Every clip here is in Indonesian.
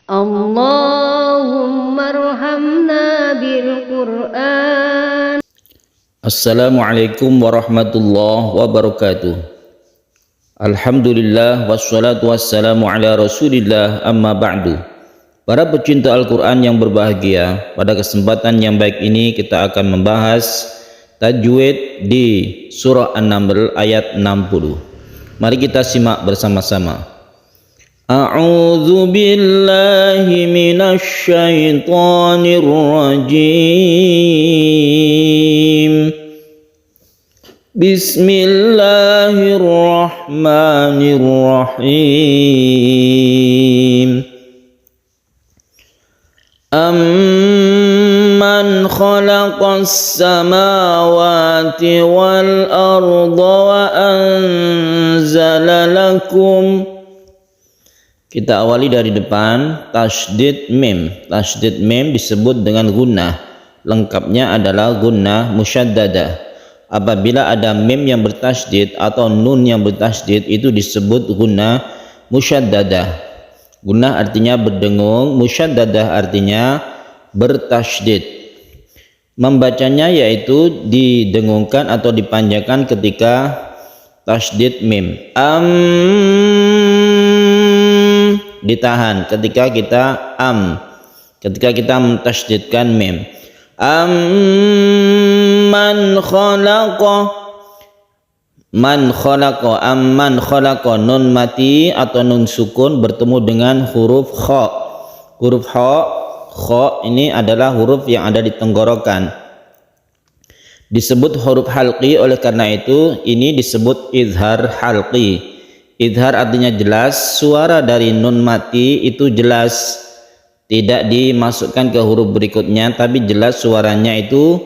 Allahumma arhamna bil Qur'an. Assalamualaikum warahmatullahi wabarakatuh. Alhamdulillah wassalatu wassalamu ala rasulillah amma ba'du. Para pecinta Al-Quran yang berbahagia, pada kesempatan yang baik ini kita akan membahas tajwid di surah An-Naml ayat 60. Mari kita simak bersama-sama. A'udzu billahi minasy syaithanir rajim. Bismillahirrahmanirrahim. Amman khalaqas samawati wal arda wa anzala lakum. Kita awali dari depan, tasydid mim. Tasydid mim disebut dengan gunnah. Lengkapnya adalah gunnah musyaddadah. Apabila ada mim yang bertasydid atau nun yang bertasydid, itu disebut gunnah musyaddadah. Gunnah artinya berdengung, musyaddadah artinya bertasydid. Membacanya yaitu didengungkan atau dipanjangkan ketika tasydid mim. Ditahan ketika kita mentasydidkan mim. Amman khalaqa, man khalaqa, amman khalaqa, nun mati atau nun sukun bertemu dengan huruf kha. Huruf kha ini adalah huruf yang ada di tenggorokan, disebut huruf halqi. Oleh karena itu ini disebut izhar halqi. Izhar artinya jelas, suara dari nun mati itu jelas, tidak dimasukkan ke huruf berikutnya, tapi jelas suaranya itu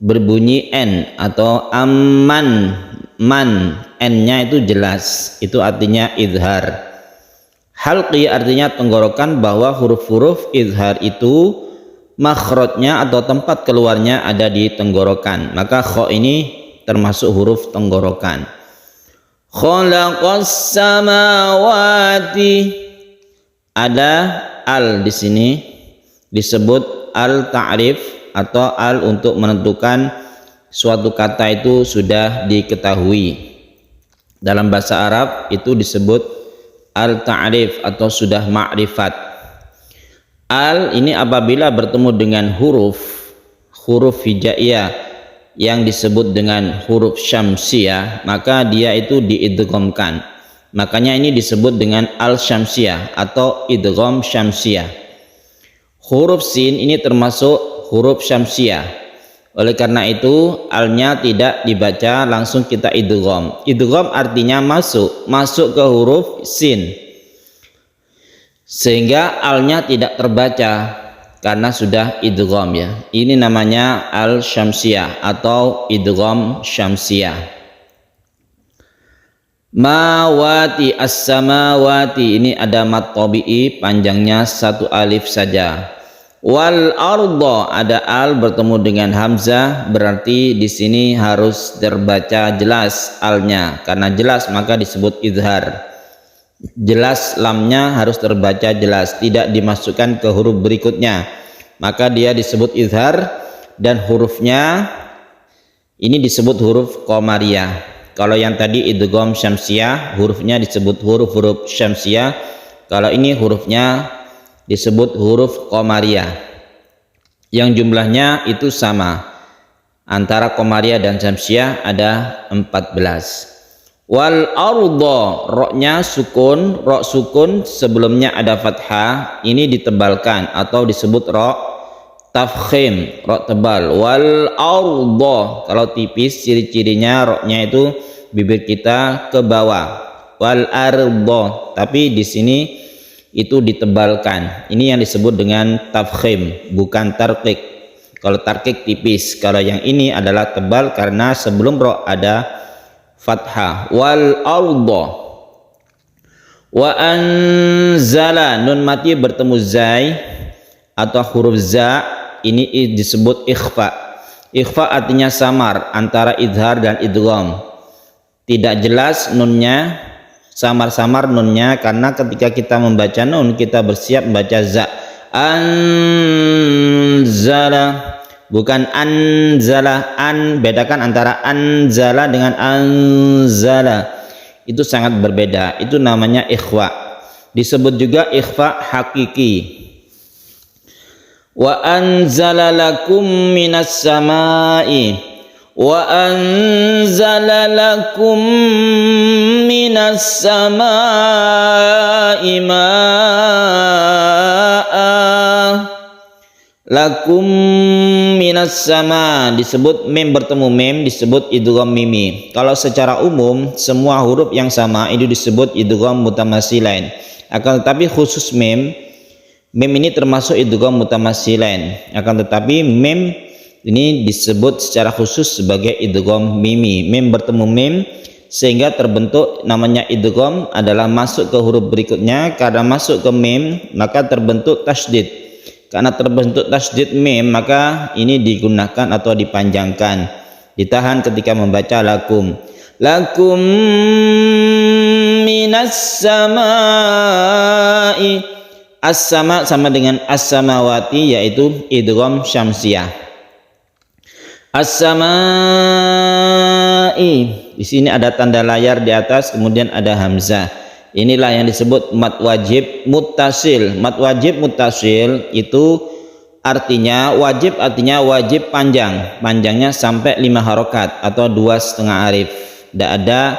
berbunyi n atau amman, man, n-nya itu jelas, itu artinya izhar. Halqi artinya tenggorokan, bahwa huruf-huruf izhar itu makhrajnya atau tempat keluarnya ada di tenggorokan, maka kha ini termasuk huruf tenggorokan. Khalaqas samawati, ada al di sini disebut al ta'rif atau al untuk menentukan suatu kata itu sudah diketahui. Dalam bahasa Arab itu disebut al ta'rif atau sudah ma'rifat. Al ini apabila bertemu dengan huruf hijaiyah yang disebut dengan huruf syamsiyah, maka dia itu diidghamkan. Makanya ini disebut dengan al-syamsiyah atau idgham syamsiyah. Huruf sin ini termasuk huruf syamsiyah. Oleh karena itu alnya tidak dibaca, langsung kita idgham. Idgham artinya masuk ke huruf sin, sehingga alnya tidak terbaca karena sudah idgham ya. Ini namanya al-syamsiyah atau idgham syamsiyah. Mawati, as-samawati, ini ada mat tabi'i panjangnya satu alif saja. Wal arda, ada al bertemu dengan hamzah, berarti di sini harus terbaca jelas alnya. Karena jelas maka disebut izhar. Jelas lamnya harus terbaca jelas, tidak dimasukkan ke huruf berikutnya, maka dia disebut izhar. Dan hurufnya ini disebut huruf qamariyah. Kalau yang tadi idgham syamsiyah, hurufnya disebut huruf-huruf syamsiyah. Kalau ini hurufnya disebut huruf qamariyah, yang jumlahnya itu sama. Antara qamariyah dan syamsiyah ada 14. Wal arda, roknya sukun, rok sukun sebelumnya ada fathah, ini ditebalkan atau disebut rok tafkhim, rok tebal. Wal arda, kalau tipis ciri-cirinya roknya itu bibir kita ke bawah. Wal arda, tapi di sini itu ditebalkan. Ini yang disebut dengan tafkhim, bukan tarqiq. Kalau tarqiq tipis, kalau yang ini adalah tebal karena sebelum rok ada fathah. Wal arda, wa anzala, nun mati bertemu zai atau huruf za, ini disebut ikhfa. Ikhfa artinya samar antara izhar dan idgham, tidak jelas nunnya samar-samar nunnya, karena ketika kita membaca nun kita bersiap membaca za. Anzala, bukan anzala. Bedakan antara anzala dengan anzala, itu sangat berbeda. Itu namanya ikhfa, disebut juga ikhfa hakiki. Wa anzala lakum minas samai, wa anzala lakum minas samai ma'a. Lakum minas sama disebut mem bertemu mem disebut idgham mimi. Kalau secara umum semua huruf yang sama itu disebut idgham mutamatsilain. Akan tetapi khusus mem ini termasuk idgham mutamatsilain. Akan tetapi mem ini disebut secara khusus sebagai idgham mimi. Mem bertemu mem sehingga terbentuk namanya idgham adalah masuk ke huruf berikutnya. Karena masuk ke mem maka terbentuk tasydid. Karena terbentuk tasydid mem maka ini digunakan atau dipanjangkan, ditahan ketika membaca lakum. Lakum minas samai. As-sama sama dengan as-samawati, yaitu idgham syamsiyah. As-samai, di sini ada tanda layar di atas, kemudian ada hamzah. Inilah yang disebut mad wajib muttasil. Mad wajib muttasil itu artinya wajib panjang. Panjangnya sampai 5 harokat atau 2,5 alif. Tidak ada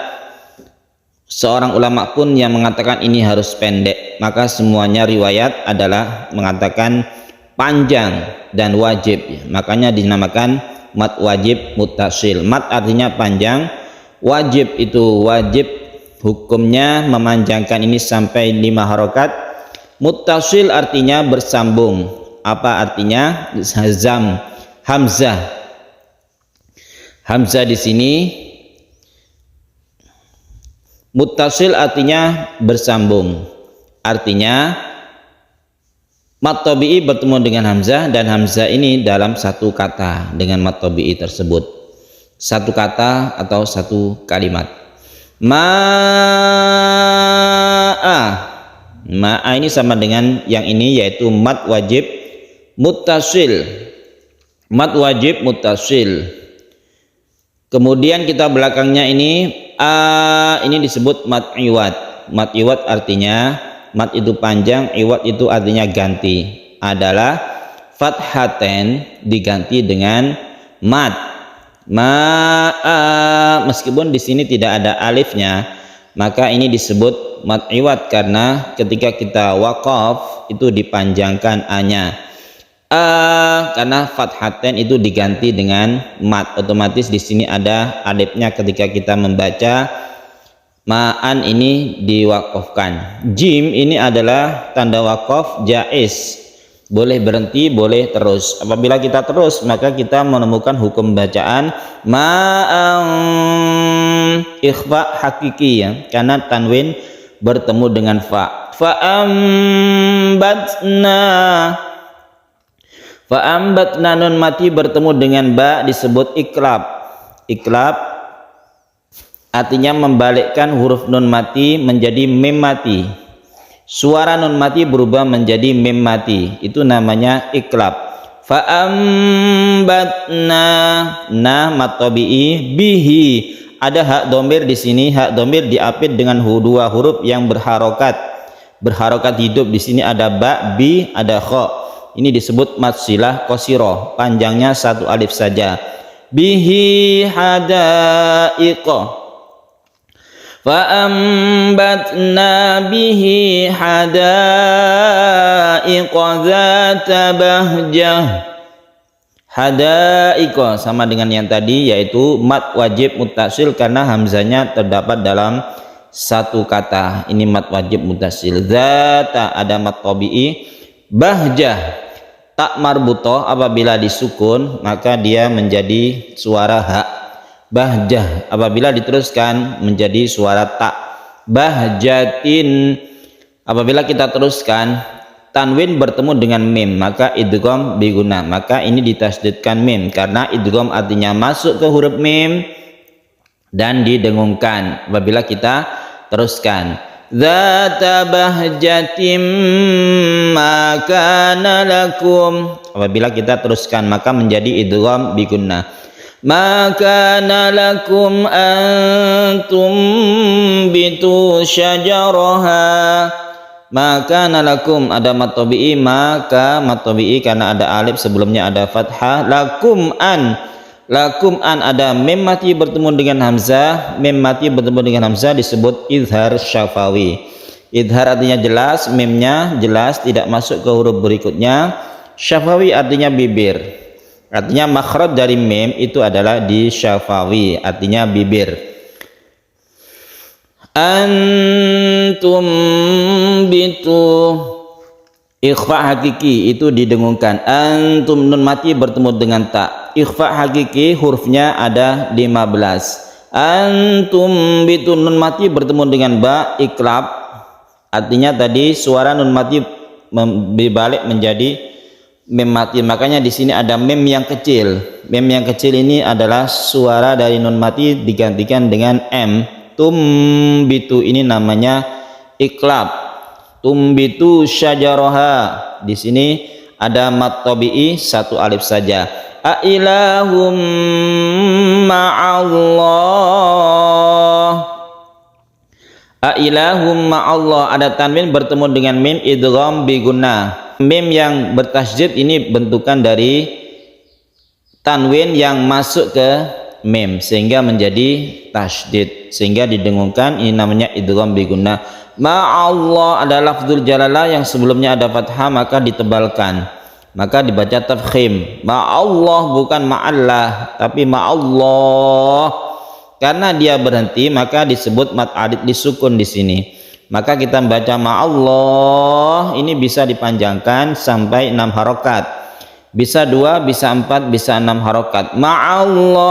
seorang ulama pun yang mengatakan ini harus pendek. Maka semuanya riwayat adalah mengatakan panjang dan wajib. Makanya dinamakan mad wajib muttasil. Mad artinya panjang, wajib itu wajib hukumnya memanjangkan ini sampai 5 harokat. Muttasil artinya bersambung. Apa artinya? Hamzah. Hamzah di sini muttasil artinya bersambung. Artinya mad tabi'i bertemu dengan hamzah, dan hamzah ini dalam satu kata dengan mad tabi'i tersebut. Satu kata atau satu kalimat. Ma'a ini sama dengan yang ini, yaitu mad wajib muttasil. Mad wajib muttasil. Kemudian kita belakangnya ini ini disebut mad iwad. Mad iwad artinya mad itu panjang, iwad itu artinya ganti. Adalah fathaten diganti dengan mad. Meskipun di sini tidak ada alifnya, maka ini disebut mad iwad karena ketika kita waqaf itu dipanjangkan a-nya. Karena fathaten itu diganti dengan mad, otomatis di sini ada alifnya ketika kita membaca. Ma'an ini diwakafkan. Jim ini adalah tanda wakaf jaiz. Boleh berhenti, boleh terus. Apabila kita terus, maka kita menemukan hukum bacaan ma'am ikhfa hakiki, ya, karena tanwin bertemu dengan fa. Fa'ambatna nun mati bertemu dengan ba disebut iklab. Iklab artinya membalikkan huruf nun mati menjadi mim mati. Suara nun mati berubah menjadi mim mati, itu namanya iklab. Fa'ambatna mad tabi'i bihi, ada hak domir di sini. Hak domir diapit dengan dua huruf yang berharokat hidup. Di sini ada ba, bi, ada kha. Ini disebut mad silah qasirah, panjangnya 1 alif saja. Bihi hadaiqa, fa'ambatna bihi hadaiqa zata bahjah. Hadaiqa sama dengan yang tadi, yaitu mad wajib muttasil karena hamzanya terdapat dalam satu kata. Ini mad wajib muttasil. Zata ada mad tabi'i. Bahjah tak marbutoh, apabila disukun maka dia menjadi suara hak. Bahjah apabila diteruskan menjadi suara tak. Bahjatin apabila kita teruskan tanwin bertemu dengan mim maka idgham biguna, maka ini ditasdidkan mim karena idgham artinya masuk ke huruf mim dan didengungkan. Apabila kita teruskan. Dzata bahjatim ma kana lakum. Apabila kita teruskan maka menjadi idgham bi gunnah. Ma kana lakum antum bitu syajaraha. Maka nalakum ada mat tabi'i, maka mat tabi'i karena ada alif sebelumnya ada fathah. Lakum an ada mim mati bertemu dengan hamzah. Mim mati bertemu dengan hamzah disebut idhar syafawi. Idhar artinya jelas, mimnya jelas tidak masuk ke huruf berikutnya. Syafawi artinya bibir, artinya makhraj dari mim itu adalah di syafawi, artinya bibir. Antum bitu ikhfa hakiki itu didengungkan. Antum nun mati bertemu dengan ta. Ikhfa hakiki hurufnya ada 15. Antum bitu nun mati bertemu dengan ba iklab. Artinya tadi suara nun mati dibalik menjadi mim mati. Makanya di sini ada mim yang kecil. Mim yang kecil ini adalah suara dari nun mati digantikan dengan m. Tumbitu ini namanya iklab. Tumbitu syajaraha. Di sini ada mat tabi'i satu alif saja. A ilahum ma'allah. A ilahum ma'allah ada tanwin bertemu dengan mim idgham bi gunnah. Mim yang bertasydid ini bentukan dari tanwin yang masuk ke mim sehingga menjadi tasydid, sehingga didengungkan. Ini namanya idgham bi gunnah. Ma'allah ada lafzul jalalah yang sebelumnya ada fathah maka ditebalkan, maka dibaca tafkhim. Ma'allah bukan ma'allah tapi ma'allah. Karena dia berhenti maka disebut mat adid disukun di sini. Maka kita membaca ma'allah ini bisa dipanjangkan sampai 6 harokat. Bisa 2, bisa 4, bisa 6 harokat. Ma'allah.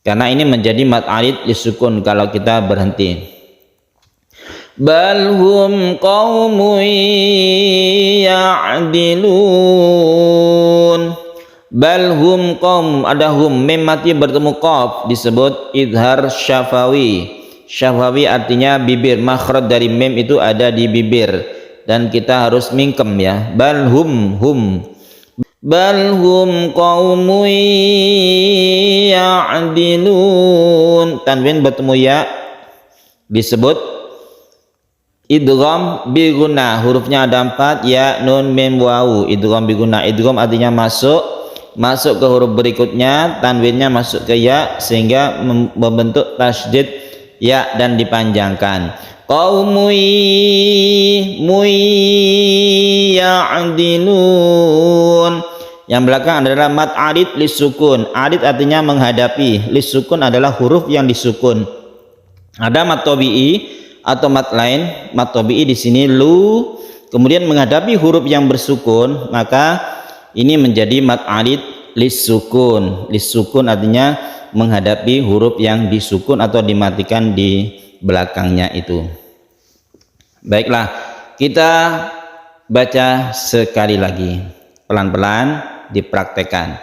Karena ini menjadi mat alid disukun kalau kita berhenti. Balhum qaumun ya'dilun. Balhum qaum ada hum mim mati bertemu qaf disebut idhar syafawi. Syafawi artinya bibir. Makhraj dari mim itu ada di bibir. Dan kita harus mingkem ya. Balhum qaumun ya'dilun. Tanwin bertemu ya disebut idgham bi gunnah. Hurufnya ada 4 ya nun mim wawu. Idgham bi gunnah. Idgham artinya masuk ke huruf berikutnya, tanwinnya masuk ke ya sehingga membentuk tasydid ya dan dipanjangkan. Qaumun ya'dilun. Yang belakang adalah mat adid lisukun. Adid artinya menghadapi. Lisukun adalah huruf yang disukun. Ada mat tabi'i atau mat lain. Mat tabi'i di sini lu, kemudian menghadapi huruf yang bersukun, maka ini menjadi mat adid lisukun. Lisukun artinya menghadapi huruf yang disukun atau dimatikan di belakangnya itu. Baiklah, kita baca sekali lagi, pelan-pelan dipraktekkan.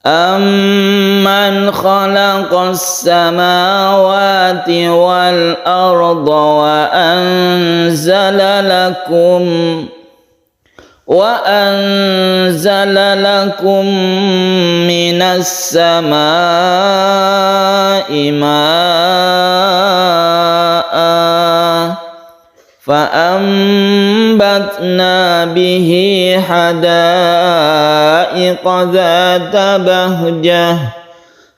Amman khalaqas samawati wal arda wa anzala lakum minas samaa'i ma'a fa'ambatna bihi hadaiqa dzata bahjah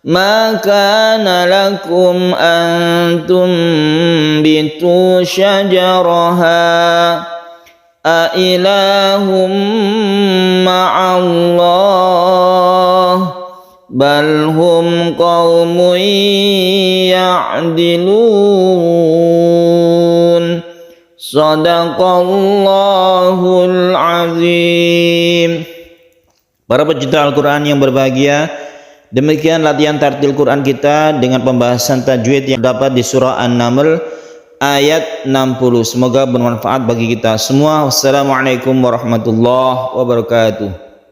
ma kana lakum an tumbitu syajaraha a ilahum ma'allah bal hum qaumun ya'dilun. Shadaqallahul azim. Para pecinta Al-Quran yang berbahagia, demikian latihan tartil Quran kita dengan pembahasan tajwid yang dapat di surah An-Naml ayat 60. Semoga bermanfaat bagi kita semua. Wassalamualaikum warahmatullahi wabarakatuh.